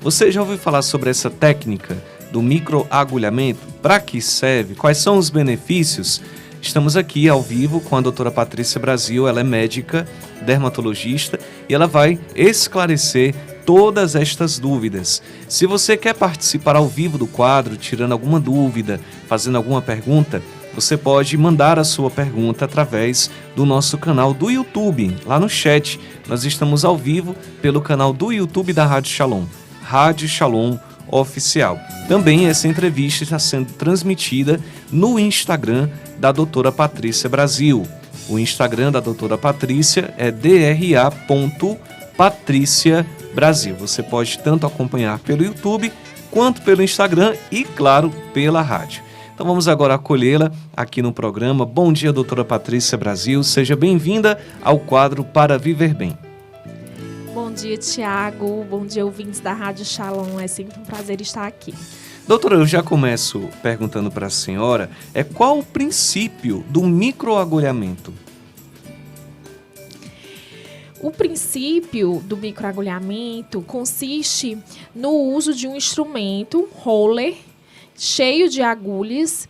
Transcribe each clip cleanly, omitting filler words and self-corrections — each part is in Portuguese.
Você já ouviu falar sobre essa técnica do microagulhamento? Para que serve? Quais são os benefícios? Estamos aqui ao vivo com a doutora Patrícia Brasil, ela é médica, dermatologista, e ela vai esclarecer todas estas dúvidas. Se você quer participar ao vivo do quadro, tirando alguma dúvida, fazendo alguma pergunta, você pode mandar a sua pergunta através do nosso canal do YouTube, lá no chat. Nós estamos ao vivo pelo canal do YouTube da Rádio Shalom, Rádio Shalom Oficial. Também essa entrevista está sendo transmitida no Instagram da doutora Patrícia Brasil. O Instagram da doutora Patrícia é dra.patricia Brasil. Você pode tanto acompanhar pelo YouTube quanto pelo Instagram e, claro, pela rádio. Então vamos agora acolhê-la aqui no programa. Bom dia, doutora Patrícia Brasil. Seja bem-vinda ao quadro Para Viver Bem. Bom dia, Tiago. Bom dia, ouvintes da Rádio Shalom. É sempre um prazer estar aqui. Doutora, eu já começo perguntando para a senhora, qual o princípio do microagulhamento? O princípio do microagulhamento consiste no uso de um instrumento, roller, cheio de agulhas,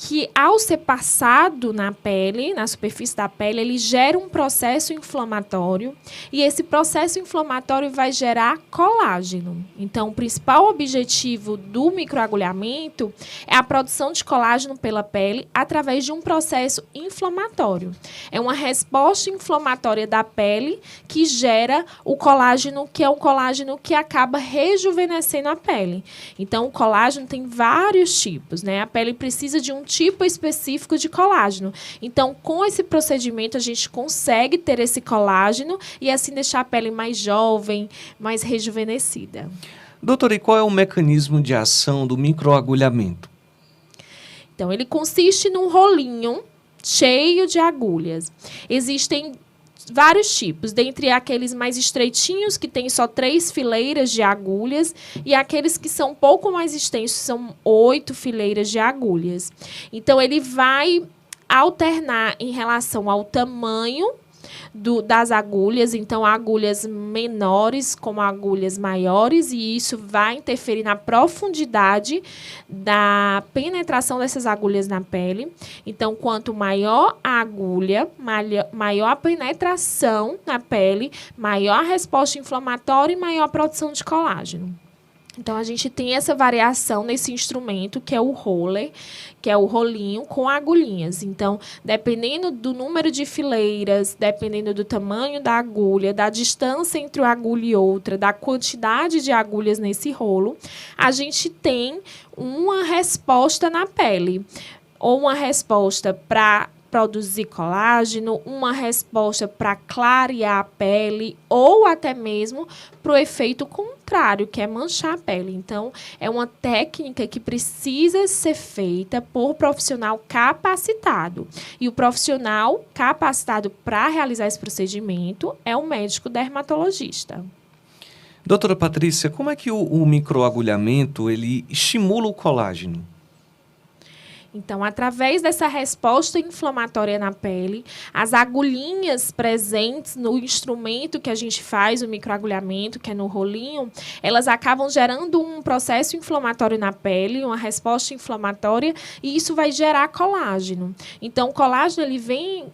que ao ser passado na pele, na superfície da pele, ele gera um processo inflamatório e esse processo inflamatório vai gerar colágeno. Então, o principal objetivo do microagulhamento é a produção de colágeno pela pele através de um processo inflamatório. É uma resposta inflamatória da pele que gera o colágeno, que é um colágeno que acaba rejuvenescendo a pele. Então, o colágeno tem vários tipos, né? A pele precisa de um tipo específico de colágeno. Então, com esse procedimento, a gente consegue ter esse colágeno e assim deixar a pele mais jovem, mais rejuvenescida. Doutora, e qual é o mecanismo de ação do microagulhamento? Então, ele consiste num rolinho cheio de agulhas. Existem vários tipos, dentre aqueles mais estreitinhos, que tem só 3 fileiras de agulhas, e aqueles que são um pouco mais extensos, são 8 fileiras de agulhas. Então, ele vai alternar em relação ao tamanho das agulhas, então agulhas menores como agulhas maiores, e isso vai interferir na profundidade da penetração dessas agulhas na pele. Então, quanto maior a agulha, maior a penetração na pele, maior a resposta inflamatória e maior a produção de colágeno. Então, a gente tem essa variação nesse instrumento, que é o roller, que é o rolinho com agulhinhas. Então, dependendo do número de fileiras, dependendo do tamanho da agulha, da distância entre uma agulha e outra, da quantidade de agulhas nesse rolo, a gente tem uma resposta na pele. Ou uma resposta para produzir colágeno, uma resposta para clarear a pele ou até mesmo para o efeito contrário, que é manchar a pele. Então, é uma técnica que precisa ser feita por profissional capacitado. E o profissional capacitado para realizar esse procedimento é o médico dermatologista. Doutora Patrícia, como é que o microagulhamento ele estimula o colágeno? Então, através dessa resposta inflamatória na pele, as agulhinhas presentes no instrumento que a gente faz, o microagulhamento, que é no rolinho, elas acabam gerando um processo inflamatório na pele, uma resposta inflamatória, e isso vai gerar colágeno. Então, o colágeno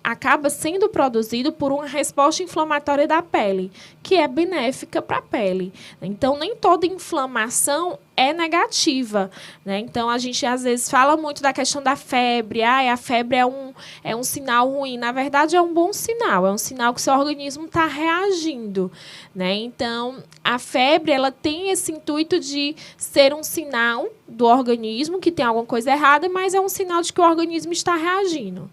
acaba sendo produzido por uma resposta inflamatória da pele, que é benéfica para a pele. Então, nem toda inflamação é negativa, né? Então, a gente às vezes fala muito da questão da febre. A febre é um sinal ruim. Na verdade, é um bom sinal. É um sinal que o seu organismo está reagindo, né? Então, a febre, ela tem esse intuito de ser um sinal do organismo que tem alguma coisa errada, mas é um sinal de que o organismo está reagindo.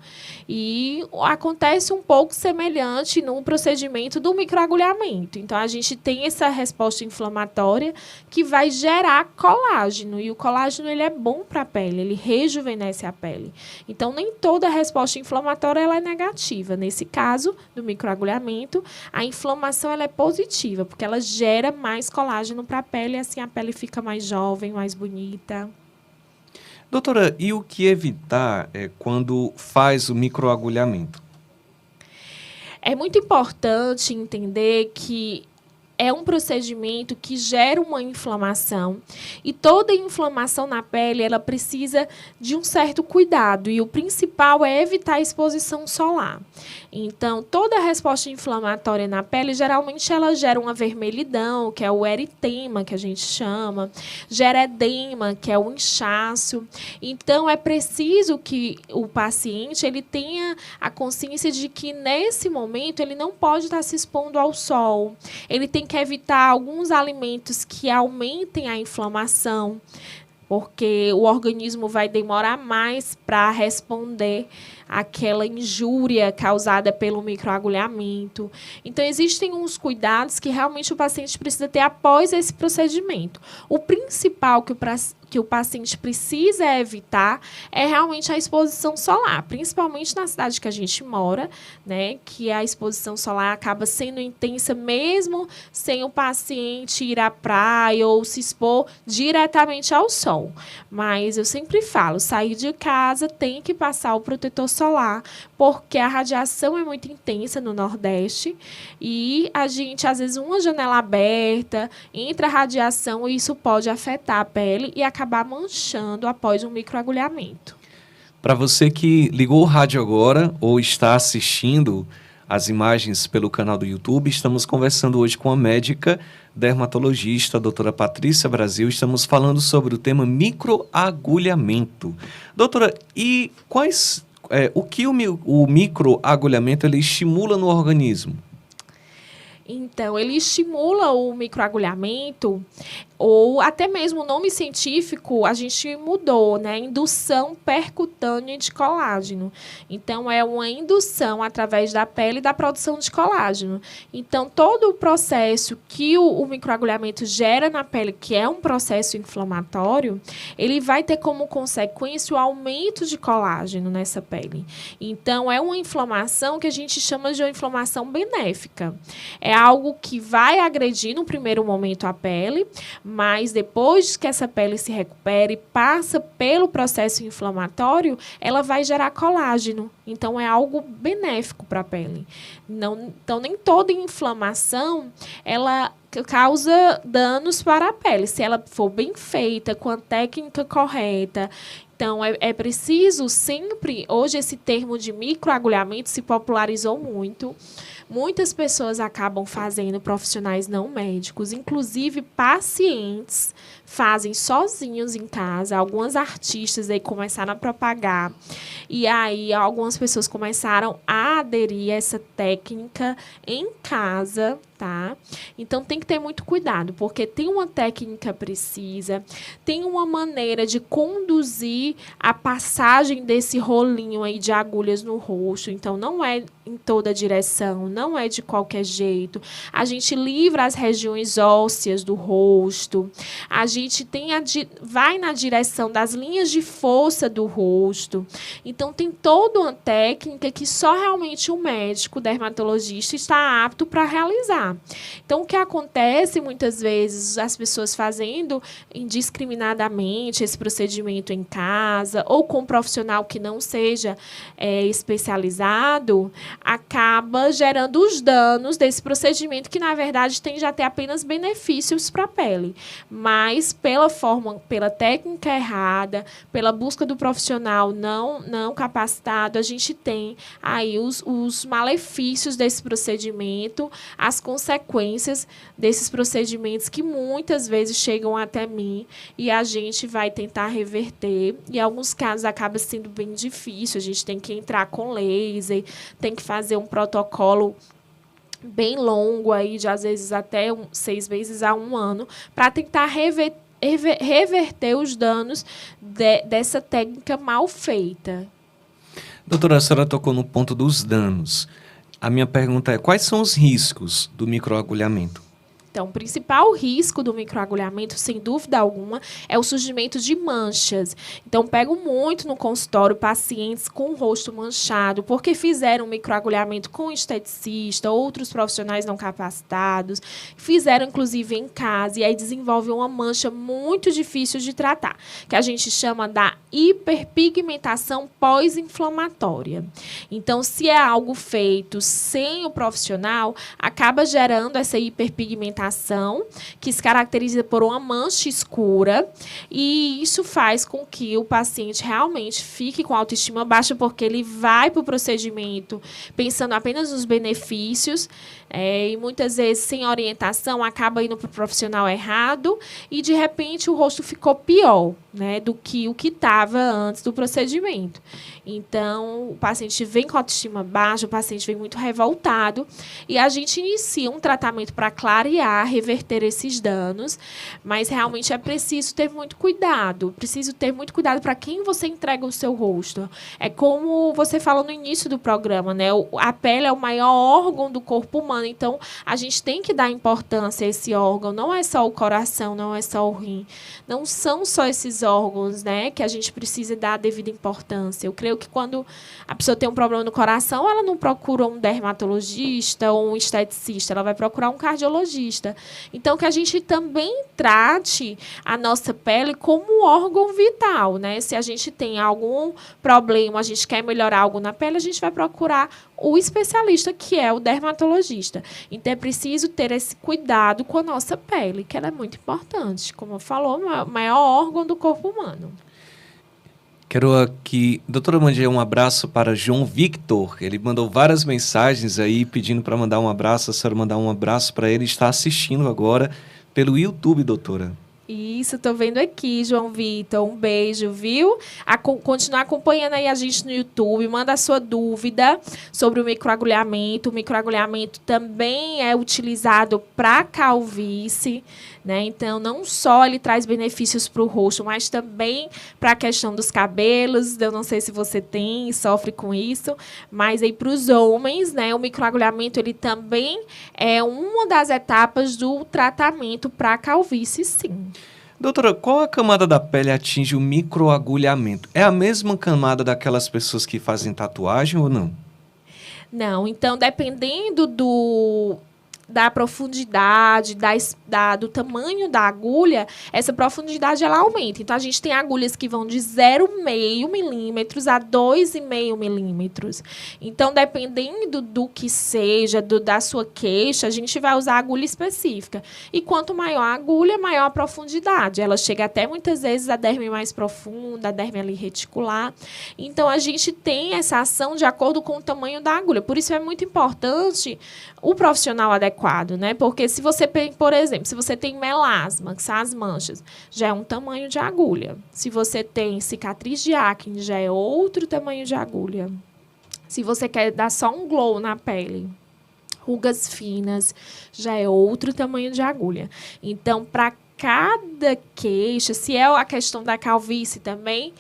E acontece um pouco semelhante no procedimento do microagulhamento. Então, a gente tem essa resposta inflamatória que vai gerar colágeno. E o colágeno ele é bom para a pele, ele rejuvenesce a pele. Então, nem toda resposta inflamatória ela é negativa. Nesse caso do microagulhamento, a inflamação ela é positiva, porque ela gera mais colágeno para a pele e assim a pele fica mais jovem, mais bonita. Doutora, e o que evitar quando faz o microagulhamento? É muito importante entender que é um procedimento que gera uma inflamação e toda inflamação na pele ela precisa de um certo cuidado e o principal é evitar a exposição solar. Então, toda a resposta inflamatória na pele, geralmente ela gera uma vermelhidão, que é o eritema, que a gente chama, gera edema, que é o inchaço. Então, é preciso que o paciente ele tenha a consciência de que, nesse momento, ele não pode estar se expondo ao sol. Ele tem que evitar alguns alimentos que aumentem a inflamação, porque o organismo vai demorar mais para responder àquela injúria causada pelo microagulhamento. Então, existem uns cuidados que realmente o paciente precisa ter após esse procedimento. O principal que o paciente precisa evitar é realmente a exposição solar, principalmente na cidade que a gente mora, né, que a exposição solar acaba sendo intensa mesmo sem o paciente ir à praia ou se expor diretamente ao sol. Mas eu sempre falo, sair de casa tem que passar o protetor solar, porque a radiação é muito intensa no Nordeste e a gente, às vezes, uma janela aberta, entra a radiação e isso pode afetar a pele e acabar manchando após um microagulhamento. Para você que ligou o rádio agora ou está assistindo as imagens pelo canal do YouTube, estamos conversando hoje com a médica dermatologista, a doutora Patrícia Brasil. Estamos falando sobre o tema microagulhamento. Doutora, e o que o microagulhamento ele estimula no organismo? Então, ele estimula o microagulhamento, ou até mesmo o nome científico a gente mudou, né? Indução percutânea de colágeno. Então, é uma indução através da pele da produção de colágeno. Então, todo o processo que o microagulhamento gera na pele, que é um processo inflamatório, ele vai ter como consequência o aumento de colágeno nessa pele. Então, é uma inflamação que a gente chama de uma inflamação benéfica. É algo que vai agredir no primeiro momento a pele, mas depois que essa pele se recupera e passa pelo processo inflamatório, ela vai gerar colágeno. Então, é algo benéfico para a pele. Então, nem toda inflamação, ela causa danos para a pele, se ela for bem feita, com a técnica correta. Então, é preciso sempre... Hoje, esse termo de microagulhamento se popularizou muito. Muitas pessoas acabam fazendo, profissionais não médicos, inclusive pacientes fazem sozinhos em casa. Algumas artistas aí começaram a propagar. E aí, algumas pessoas começaram a aderir a essa técnica em casa, tá? Então, tem que ter muito cuidado, porque tem uma técnica precisa, tem uma maneira de conduzir a passagem desse rolinho aí de agulhas no rosto. Então, não é em toda direção, não é de qualquer jeito. A gente livra as regiões ósseas do rosto, a gente vai na direção das linhas de força do rosto. Então, tem toda uma técnica que só realmente o médico, o dermatologista, está apto para realizar. Então, o que acontece muitas vezes, as pessoas fazendo indiscriminadamente esse procedimento em casa ou com um profissional que não seja especializado, acaba gerando os danos desse procedimento que, na verdade, tende a ter apenas benefícios para a pele. Mas, pela técnica errada, pela busca do profissional não capacitado, a gente tem aí os malefícios desse procedimento, as consequências desses procedimentos que muitas vezes chegam até mim e a gente vai tentar reverter. Em alguns casos acaba sendo bem difícil, a gente tem que entrar com laser, tem que fazer um protocolo bem longo, aí, de às vezes até 6 meses a 1 ano, para tentar reverter os danos dessa técnica mal feita. Doutora, a senhora tocou no ponto dos danos. A minha pergunta é, quais são os riscos do microagulhamento? Então, o principal risco do microagulhamento, sem dúvida alguma, é o surgimento de manchas. Então, pego muito no consultório pacientes com o rosto manchado, porque fizeram microagulhamento com esteticista, outros profissionais não capacitados, fizeram, inclusive, em casa, e aí desenvolve uma mancha muito difícil de tratar, que a gente chama da hiperpigmentação pós-inflamatória. Então, se é algo feito sem o profissional, acaba gerando essa hiperpigmentação pigmentação, que se caracteriza por uma mancha escura, e isso faz com que o paciente realmente fique com autoestima baixa, porque ele vai para o procedimento pensando apenas nos benefícios, e muitas vezes, sem orientação, acaba indo para o profissional errado, e, de repente, o rosto ficou pior, né, do que o que estava antes do procedimento. Então, o paciente vem com autoestima baixa, o paciente vem muito revoltado, e a gente inicia um tratamento para clarear, reverter esses danos, mas realmente é preciso ter muito cuidado. Preciso ter muito cuidado para quem você entrega o seu rosto. É como você falou no início do programa, né? A pele é o maior órgão do corpo humano, então a gente tem que dar importância a esse órgão. Não é só o coração, não é só o rim. Não são só esses órgãos, né, que a gente precisa dar a devida importância. Eu creio que quando a pessoa tem um problema no coração, ela não procura um dermatologista ou um esteticista, ela vai procurar um cardiologista. Então, que a gente também trate a nossa pele como um órgão vital, né? Se a gente tem algum problema, a gente quer melhorar algo na pele, a gente vai procurar o especialista, que é o dermatologista. Então, é preciso ter esse cuidado com a nossa pele, que ela é muito importante. Como eu falou, o maior órgão do corpo humano. Quero aqui, doutora, mandei um abraço para João Victor. Ele mandou várias mensagens aí pedindo para mandar um abraço. A senhora mandar um abraço para ele. Está assistindo agora pelo YouTube, doutora. Isso, estou vendo aqui, João Vitor. Um beijo, viu? Continuar acompanhando aí a gente no YouTube. Manda a sua dúvida sobre o microagulhamento. O microagulhamento também é utilizado para calvície, né? Então, não só ele traz benefícios para o rosto, mas também para a questão dos cabelos. Eu não sei se você tem e sofre com isso, mas aí para os homens, né, o microagulhamento ele também é uma das etapas do tratamento para a calvície, sim. Doutora, qual a camada da pele atinge o microagulhamento? É a mesma camada daquelas pessoas que fazem tatuagem ou não? Não, então, dependendo da profundidade, do tamanho da agulha, essa profundidade ela aumenta. Então, a gente tem agulhas que vão de 0,5 milímetros a 2,5 milímetros. Então, dependendo do que seja, da sua queixa, a gente vai usar a agulha específica. E quanto maior a agulha, maior a profundidade. Ela chega até, muitas vezes, a derme mais profunda, a derme ali reticular. Então, a gente tem essa ação de acordo com o tamanho da agulha. Por isso, é muito importante o profissional adequado, né? Porque se você, por exemplo, se você tem melasma, que são as manchas, já é um tamanho de agulha. Se você tem cicatriz de acne, já é outro tamanho de agulha. Se você quer dar só um glow na pele, rugas finas, já é outro tamanho de agulha. Então, para cada queixa, se é a questão da calvície também,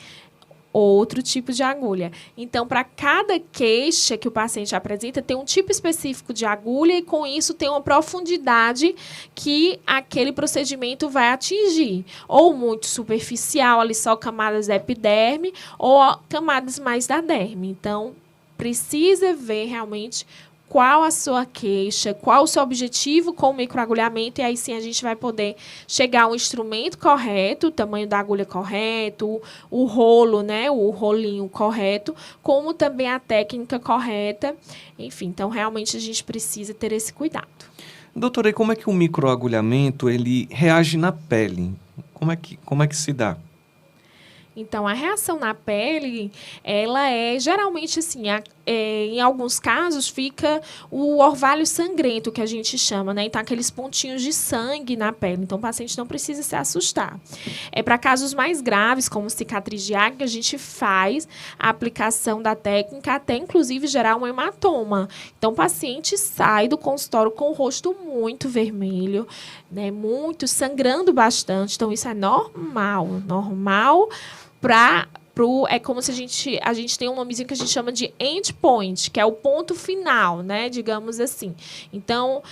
outro tipo de agulha. Então, para cada queixa que o paciente apresenta, tem um tipo específico de agulha e, com isso, tem uma profundidade que aquele procedimento vai atingir. Ou muito superficial, ali só camadas da epiderme, ou camadas mais da derme. Então, precisa ver realmente qual a sua queixa, qual o seu objetivo com o microagulhamento, e aí sim a gente vai poder chegar ao instrumento correto, o tamanho da agulha correto, o rolo, né, o rolinho correto, como também a técnica correta. Enfim, então realmente a gente precisa ter esse cuidado. Doutora, e como é que o microagulhamento ele reage na pele? Como é que se dá? Então, a reação na pele, ela é geralmente assim, em alguns casos fica o orvalho sangrento, que a gente chama, né? Então, aqueles pontinhos de sangue na pele. Então, o paciente não precisa se assustar. Para casos mais graves, como cicatriz de acne, a gente faz a aplicação da técnica até, inclusive, gerar um hematoma. Então, o paciente sai do consultório com o rosto muito vermelho, né? Muito sangrando bastante. Então, isso é normal é como se a gente tem um nomezinho que a gente chama de endpoint, que é o ponto final, né? Digamos assim. Então,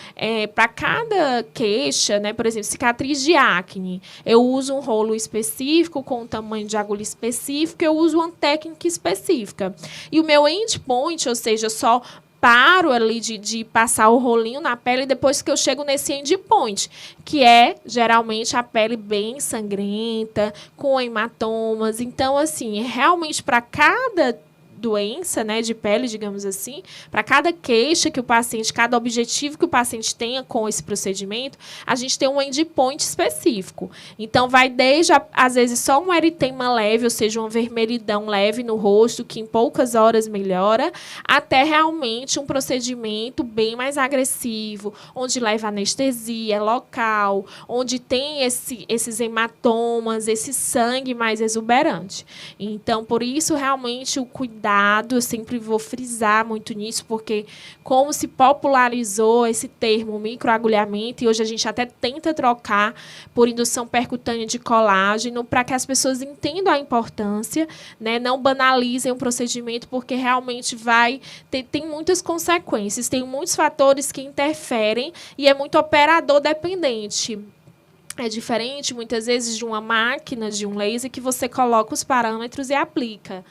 para cada queixa, né? Por exemplo, cicatriz de acne, eu uso um rolo específico, com um tamanho de agulha específico, eu uso uma técnica específica. E o meu endpoint, ou seja, só paro ali de passar o rolinho na pele depois que eu chego nesse endpoint, que é geralmente a pele bem sangrenta, com hematomas. Então, assim, realmente para cada doença, né, de pele, digamos assim, para cada queixa que o paciente, cada objetivo que o paciente tenha com esse procedimento, a gente tem um endpoint específico. Então, vai desde, às vezes, só um eritema leve, ou seja, uma vermelhidão leve no rosto, que em poucas horas melhora, até realmente um procedimento bem mais agressivo, onde leva anestesia local, onde tem esses hematomas, esse sangue mais exuberante. Então, por isso, realmente, o cuidado, eu sempre vou frisar muito nisso, porque como se popularizou esse termo microagulhamento, e hoje a gente até tenta trocar por indução percutânea de colágeno, para que as pessoas entendam a importância, né, não banalizem o procedimento, porque realmente tem muitas consequências, tem muitos fatores que interferem e é muito operador dependente. É diferente, muitas vezes, de uma máquina, de um laser, que você coloca os parâmetros e aplica.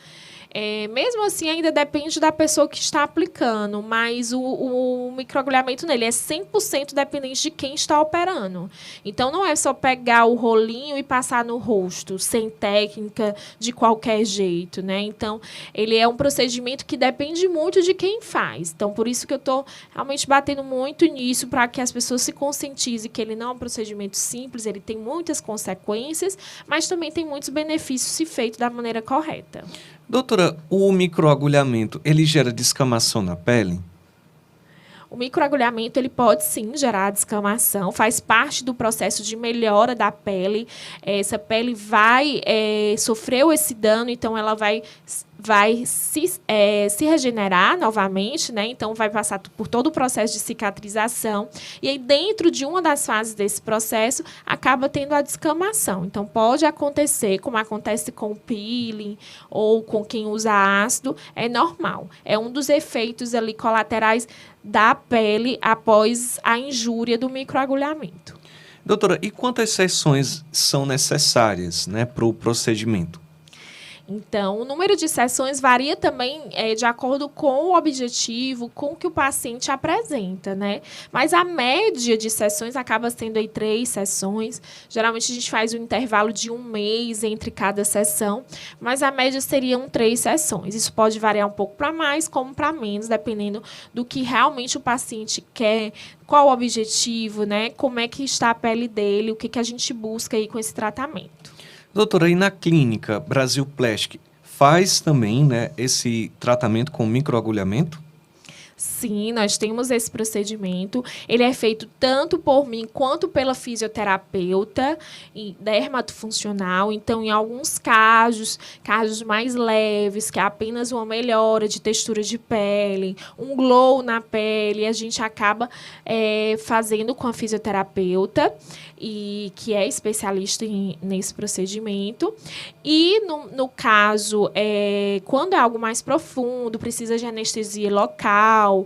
Mesmo assim, ainda depende da pessoa que está aplicando, mas o microagulhamento nele é 100% dependente de quem está operando. Então, não é só pegar o rolinho e passar no rosto, sem técnica, de qualquer jeito, né? Então, ele é um procedimento que depende muito de quem faz. Então, por isso que eu estou realmente batendo muito nisso, para que as pessoas se conscientizem que ele não é um procedimento simples, ele tem muitas consequências, mas também tem muitos benefícios se feito da maneira correta. Doutora, o microagulhamento, ele gera descamação na pele? O microagulhamento, ele pode sim gerar descamação, faz parte do processo de melhora da pele. Essa pele sofreu esse dano, então ela vai se regenerar novamente, né? Então, vai passar por todo o processo de cicatrização. E aí, dentro de uma das fases desse processo, acaba tendo a descamação. Então, pode acontecer, como acontece com o peeling ou com quem usa ácido, é normal. É um dos efeitos ali colaterais da pele após a injúria do microagulhamento. Doutora, e quantas sessões são necessárias, né, para o procedimento? Então, o número de sessões varia também de acordo com o objetivo, com o que o paciente apresenta, né? Mas a média de sessões acaba sendo aí 3 sessões. Geralmente, a gente faz um intervalo de 1 mês entre cada sessão, mas a média seriam 3 sessões. Isso pode variar um pouco para mais, como para menos, dependendo do que realmente o paciente quer, qual o objetivo, né? Como é que está a pele dele, o que a gente busca aí com esse tratamento. Doutora, e na clínica Brasil Plastic, faz também, né, esse tratamento com microagulhamento? Sim, nós temos esse procedimento. Ele é feito tanto por mim quanto pela fisioterapeuta dermatofuncional. Então, em alguns casos mais leves, que é apenas uma melhora de textura de pele, um glow na pele, a gente acaba fazendo com a fisioterapeuta, e que é especialista nesse procedimento. E, no caso, quando é algo mais profundo, precisa de anestesia local,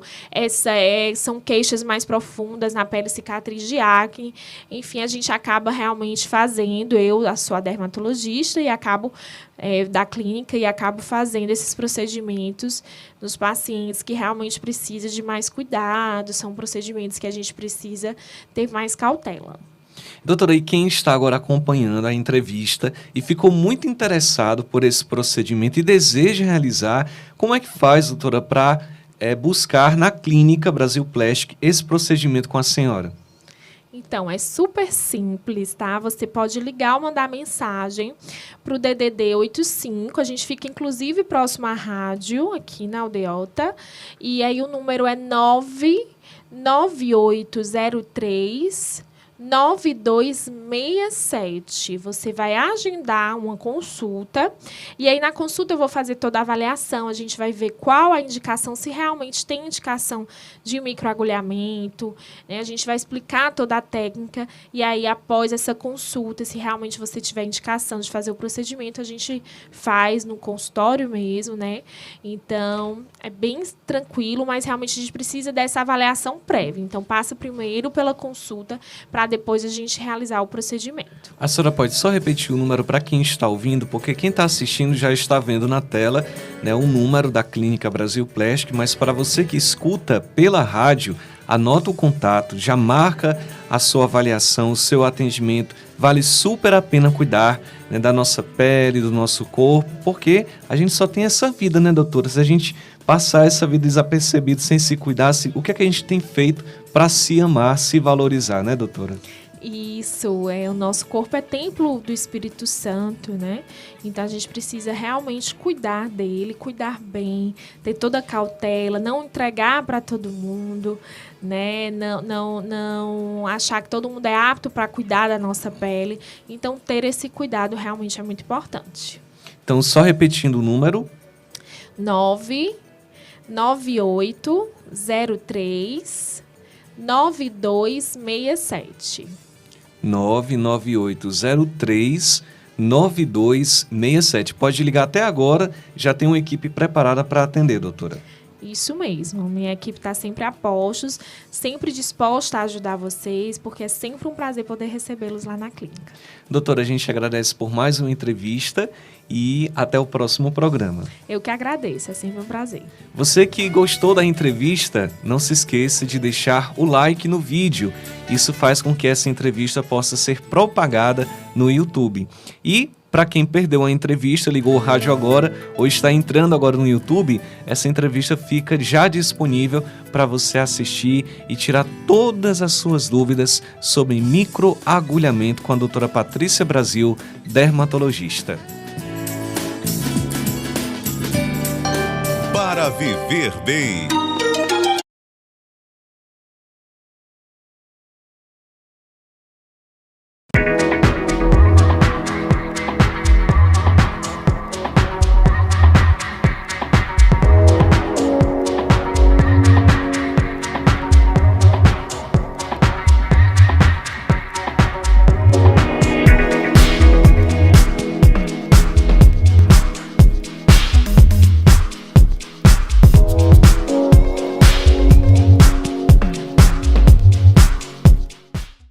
são queixas mais profundas na pele, cicatriz de acne. Enfim, a gente acaba realmente fazendo, eu sou a dermatologista e acabo da clínica e acabo fazendo esses procedimentos nos pacientes que realmente precisam de mais cuidado, são procedimentos que a gente precisa ter mais cautela. Doutora, e quem está agora acompanhando a entrevista e ficou muito interessado por esse procedimento e deseja realizar, como é que faz, doutora, para buscar na clínica Brasil Plastic esse procedimento com a senhora? Então, é super simples, tá? Você pode ligar ou mandar mensagem para o DDD 85. A gente fica, inclusive, próximo à rádio, aqui na Aldeota. E aí o número é 99803 9267. Você vai agendar uma consulta e aí na consulta eu vou fazer toda a avaliação, a gente vai ver qual a indicação, se realmente tem indicação de microagulhamento, né? A gente vai explicar toda a técnica e aí após essa consulta, se realmente você tiver indicação de fazer o procedimento, a gente faz no consultório mesmo, né? Então, é bem tranquilo, mas realmente a gente precisa dessa avaliação prévia. Então, passa primeiro pela consulta para depois a gente realizar o procedimento. A senhora pode só repetir o número para quem está ouvindo, porque quem está assistindo já está vendo na tela, né, o número da Clínica Brasil Plastic, mas para você que escuta pela rádio, anota o contato, já marca a sua avaliação, o seu atendimento vale super a pena cuidar, né, da nossa pele, do nosso corpo, porque a gente só tem essa vida, né, doutora? Se a gente passar essa vida desapercebido, sem se cuidar, o que é que a gente tem feito para se amar, se valorizar, né, doutora? Isso, o nosso corpo é templo do Espírito Santo, né? Então a gente precisa realmente cuidar dele, cuidar bem, ter toda a cautela, não entregar para todo mundo, né? Não achar que todo mundo é apto para cuidar da nossa pele. Então ter esse cuidado realmente é muito importante. Então, só repetindo o número: 99803 9267. 99803-9267. Pode ligar até agora, já tem uma equipe preparada para atender, doutora. Isso mesmo, minha equipe está sempre a postos, sempre disposta a ajudar vocês, porque é sempre um prazer poder recebê-los lá na clínica. Doutora, a gente agradece por mais uma entrevista e até o próximo programa. Eu que agradeço, é sempre um prazer. Você que gostou da entrevista, não se esqueça de deixar o like no vídeo. Isso faz com que essa entrevista possa ser propagada no YouTube. E para quem perdeu a entrevista, ligou o rádio agora ou está entrando agora no YouTube, essa entrevista fica já disponível para você assistir e tirar todas as suas dúvidas sobre microagulhamento com a doutora Patrícia Brasil, dermatologista. Para viver bem.